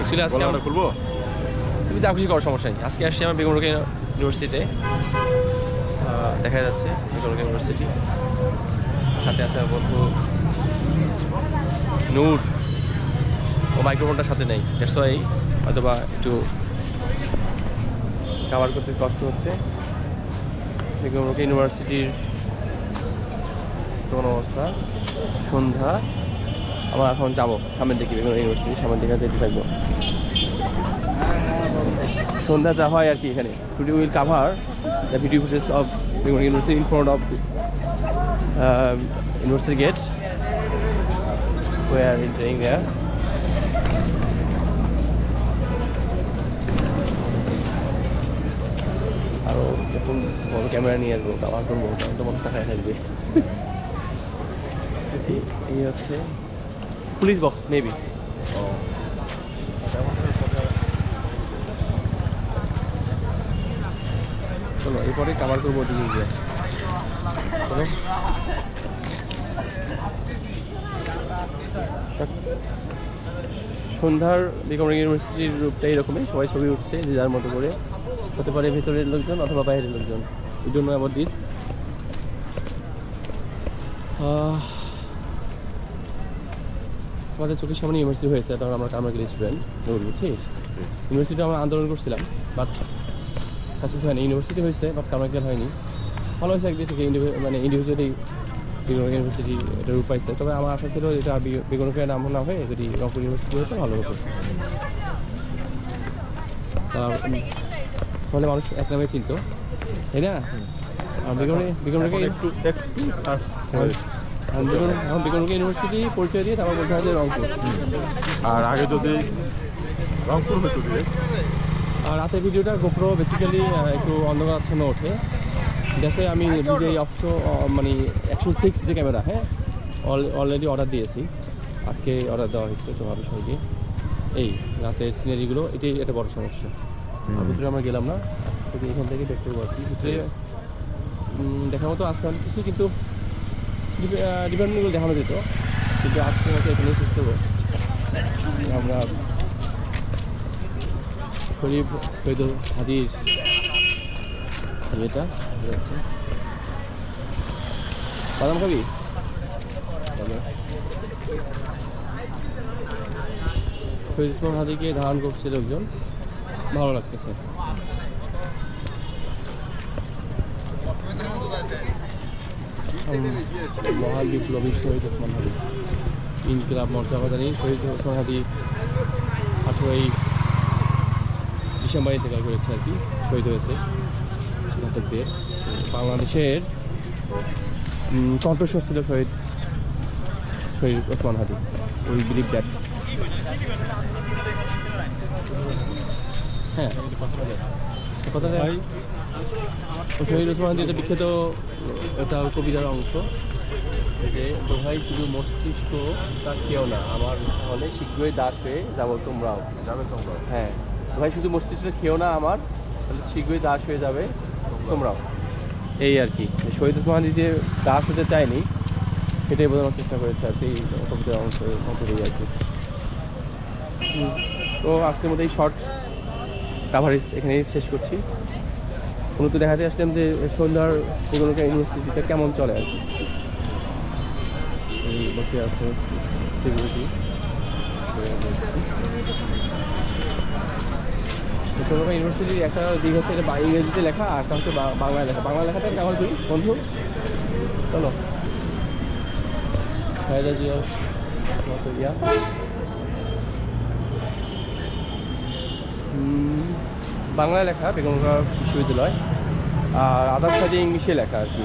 Actually আজকে আমরা খুলবো, তুমি যা খুশি করার সমস্যা নেই। আজকে আসছি আমার বেগম রোকেয়া ইউনিভার্সিটিতে, দেখা যাচ্ছে বেগম রোকেয়া ইউনিভার্সিটি। সাথে আছে আমার বন্ধু নূর, ও মাইক্রোফোনটার সাথে নেই, দ্যাটস ওয়াই হয়তোবা একটু কাভার করতে কষ্ট হচ্ছে। বেগম রোকেয়া ইউনিভার্সিটির কোন অবস্থা, সন্ধ্যা। আমরা এখন যাবো সামনের দিকে, বেগম রোকেয়া ইউনিভার্সিটির সামনের দিকে যেতে থাকবো। সন্ধ্যা যা হয় আর কি এখানে। Today will cover the video footage of Begum Rokeya university in front of university gate. We are entering there. আরও এখন বড় ক্যামেরা নিয়ে আসবো, কাভার করবো, তখন তো মন টাকায় থাকবে। এই হচ্ছে পুলিশ বক্স মেবি। চলো এরপরে কাভার করবো ওদিকে গিয়ে। চলো সন্ধ্যার বেগম রোকেয়া ইউনিভার্সিটির রূপটা এরকমই, সবাই ছবি উঠছে যে যার মতো করে, হতে পারে ভেতরের লোকজন অথবা বাইরের লোকজন। We don't know about this. আমাদের চোখের সামনে ইউনিভার্সিটি হয়েছে, তখন আমরা কামারগিরি স্টুডেন্ট বুঝছিস। ইউনিভার্সিটি আমরা আন্দোলন করছিলাম, বাট সাকসেস হয়নি। ইউনিভার্সিটি হয়েছে বাট কামারগিরি হয়নি। ভালো হয়েছে একদিক থেকে, মানে ইন্ডিভিজুয়ালি বেগম রোকেয়া ইউনিভার্সিটি এটা রূপ পাইছে। তবে আমার আশা ছিল এটা বেগম রোকেয়া নাম না হয়ে যদি রংপুর ইউনিভার্সিটি হতো ভালো হতো, তাহলে মানুষ এক নামে চিনত, তাই না? বেগম রোকেয়া একটু বেগম রোকেয়া ইউনিভার্সিটি পরিচয় দিয়ে তারপর বলতে হয় যে রংপুর। আর আগে যদি রংপুর হতো দিয়ে, আর রাতের ভিডিওটা গোপ্রো বেসিক্যালি একটু অন্ধকারাচ্ছন্ন ওঠে। দেখে আমি নিজে মানে 106 যে ক্যামেরা, হ্যাঁ অলরেডি অর্ডার দিয়েছি, আজকে অর্ডার দেওয়া হয়েছে। তো ভাবি সবাইকে এই রাতের সিনারিগুলো, এটাই একটা বড় সমস্যা। ভিতরে আমরা গেলাম না, আজকে এখান থেকে বের করবো আর কি। ভিতরে দেখার মতো আসছে অনেক কিছু, কিন্তু ডিপার্টমেন্টগুলো দেখানো যেত, কিন্তু আজকে মতো এখানে শেষ করবো আমরা। শরীফ শহীদুল হাদির এটা যাচ্ছে। বাদাম খাবি? শহীদ উসমান হাদিকে ধারণ করছে লোকজন, ভালো লাগতেছে। মহান বিপ্লবী শহীদ উসমান হাদি, ইনকিলাব মর্যাদানি শহীদ উসমান হাদি 18ই ডিসেম্বরে ইন্তেকাল করেছে আর কি, শহীদ হয়েছে ঘাতকদের। বাংলাদেশের কণ্ঠস্বর ছিল শহীদ Osman Hadi. We believe that. হ্যাঁ কথাটা শহীদ ওসমান হাদি এটা বিখ্যাত, এটা কবিতার অংশ যে দোহাই শুধু মস্তিষ্ক তা কেউ না আমার, তাহলে শীঘ্রই দাস হয়ে যাবো তোমরাও। হ্যাঁ, দোহাই শুধু মস্তিষ্ক খেও না আমার, তাহলে শীঘ্রই দাস হয়ে যাবে তোমরাও। এই আর কি, শহীদ ওসমান হাদি যে দাস হতে চায়নি সেটাই বোঝানোর চেষ্টা করেছে আর কি কবিতার অংশের মধ্যেই আর কি। তো আজকের মধ্যে এই শর্ট কাভারেজ এখানেই শেষ করছি। তো দেখাতে আসলাম যে সন্ধ্যার বেগম রোকেয়া ইউনিভার্সিটিটা কেমন চলে আর কি। এই বসে আছে সিকিউরিটি। বেগম রোকেয়া ইউনিভার্সিটির একটা দিক হচ্ছে এটা ইংরেজিতে লেখা, আর একটা হচ্ছে বাংলায় লেখা। বাংলা লেখাটা কেমন করি বন্ধু? চলো খায়দা জিয়ার মতো ইয়া। বাংলায় লেখা বেগম রোকেয়া বিশ্ববিদ্যালয়, আর আদার সাইডে ইংলিশে লেখা আর কি।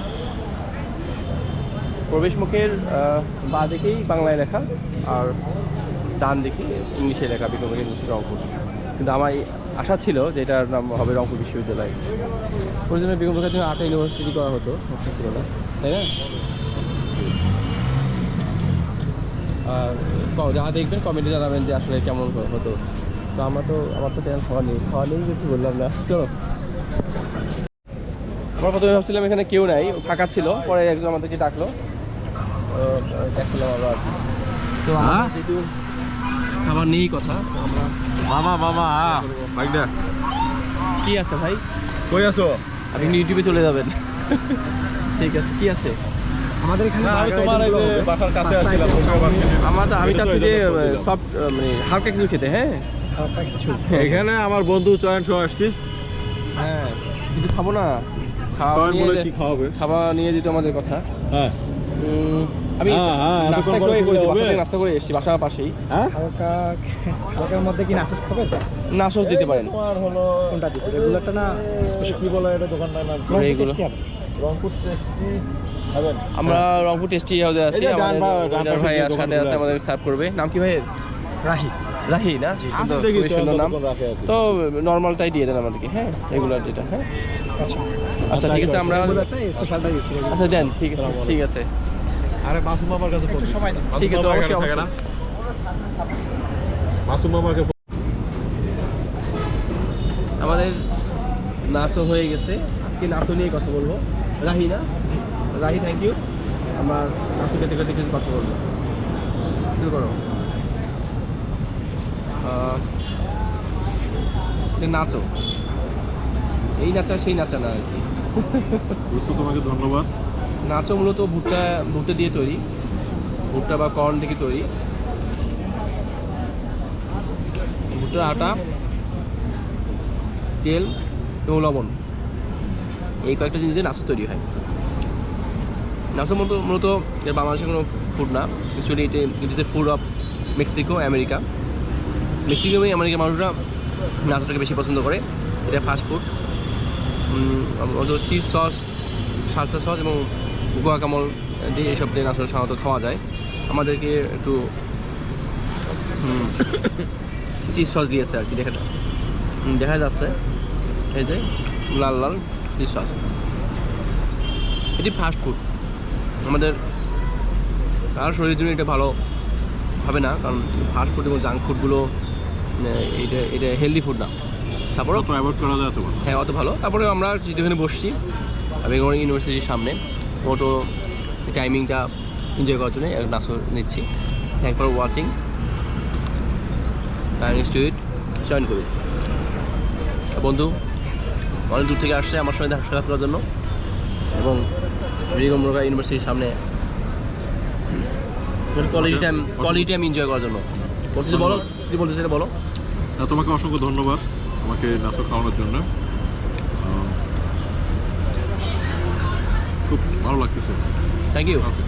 প্রবেশ মুখের বাঁ দিকেই বাংলায় লেখা, আর ডান দিকে ইংলিশে লেখা বেগম রোকেয়া ইউনিভার্সিটি রংপুর। কিন্তু আমার আশা ছিল যে এটার নাম হবে রংপুর বিশ্ববিদ্যালয়। প্রয়োজনে বেগম রোকেয়ার জন্য 8টা ইউনিভার্সিটি করা হতো, ছিল না, তাই না? আর যারা দেখবেন কমেন্টে জানাবেন যে আসলে কেমন হতো। তো আমার তো চ্যানেল খাওয়া নেই কিছু বললাম না। চলো, আমরা প্রথমে ভাবছিলাম এখানে কেউ নাই, ফাঁকা ছিল, পরে একজন আমাদেরকে ডাকলো, দেখলাম আমরা আর কি। তো যেহেতু খাবার নেই কথা, তো আমরা মামা মামা বাইক দে কি আছে ভাই? কই আছো? আপনি ইউটিউবে চলে যাবেন। ঠিক আছে, কি আছে? আমাদের এখানে আমি তোমার এই যে বাসার কাছে আসছিলাম আমি চাচ্ছি যে সব মানে হালকা কিছু খেতে। হ্যাঁ হালকা কিছু এখানে আমার বন্ধু চয়ন সহ আসছি। হ্যাঁ, কিছু খাবো না? চয়ন বলে কি খাওয়াবে? খাওয়া নিয়ে যেত আমাদের কথা। হ্যাঁ আমি হ্যাঁ, নাস্তা এতক্ষণ করে পরে করেছি, হবে? বাসা থেকে নাস্তা করে এসেছি, বাসার পাশেই। হ্যাঁ হালকা হালকার মধ্যে কি নাচস খাবেন? নাশস দিতে পারেন। তোমার হলো কোনটা দিবেন? রেগুলারটা না স্পেশাল? কি বলে এটা দোকানটার নাম? রংপুর এগুলো। টেস্টি হবে। রংপুর টেস্টি খাবেন? আমরা রংপুর টেস্টি হাউসে আছি। এই যে ডান আমাদের পাশে ভাই যে সাথে দোকানগুলো আছে, আমাদের সার্ভ করবে। নাম কি ভাই? রাহি। রাহি না? আসি সুন্দর, দেখি খুবই সুন্দর নাম। দোকান রাখে আর কি। তো নর্মালটাই দিয়ে দেন আমাদেরকে। হ্যাঁ, রেগুলার যেটা। হ্যাঁ আচ্ছা আচ্ছা, ঠিক আছে। আমরা রেগুলারটা স্পেশালটা দিচ্ছি। আচ্ছা দেন, ঠিক আছে, ঠিক আছে। আরে মাসুম মামার কাছে ফোন একটু সময় দেন। ঠিক আছে, অবশ্যই, থাকে না? মাসুম মামাকে আমাদের নাচও হয়ে গেছে। আজকে নাচও নিয়ে কথা বলবো। রাহি না? Rahi, thank you. আমার নাচও খেতে খেতে কিছু কথা বলবো। শুরু করো। এটা নাচো, এই নাচা সেই নাচা না আর কি। দোস্ত তোমাকে ধন্যবাদ। নাচো মূলত ভুট্টা দিয়ে তৈরি, ভুট্টা বা কর্ন থেকে তৈরি। ভুট্টার আটা, তেল এবং লবণ, এই কয়েকটা জিনিস দিয়ে নাচো তৈরি হয়। নাচো মূলত বাংলাদেশের কোনো ফুড না, actually it is a food of Mexico, America. Mexico এবং আমেরিকার মানুষরা নাচোটাকে বেশি পছন্দ করে। এটা fast food. Cheese sauce, salsa sauce এবং গুয়াকামল দিয়ে এইসব দিয়ে নাচো সাধারণত খাওয়া যায়। আমাদেরকে একটু চিজ সস দিয়েছে আর কি, দেখা যাচ্ছে এই যে লাল লাল চিজ সস। এটি ফাস্ট ফুড। আমাদের কারোর শরীরের জন্য এটা ভালো হবে না, কারণ ফাস্ট ফুড এবং জাঙ্ক ফুডগুলো এটা হেলদি ফুড না। তারপরেও তো অ্যাভয়েড করা যায় তোমার? হ্যাঁ, অত ভালো। তারপরে আমরা যেখানে বসছি বেঙ্গল ইউনিভার্সিটির সামনে, ওটো টাইমিংটা এনজয় করার জন্য নাচও নিচ্ছি। Thank for watching. It join করি। বন্ধু অনেক দূর থেকে আসছে আমার সঙ্গে দেখা সাক্ষাৎ করার জন্য এবং বেগমরোগা ইউনিভার্সিটির সামনে কোয়ালিটি টাইম এনজয় করার জন্য। কিছু বলো, কি বলতে সেটা বলো। না, তোমাকে অসংখ্য ধন্যবাদ আমাকে নাচো খাওয়ানোর জন্য। খুব ভালো লাগতেছে। Thank you. ওকে।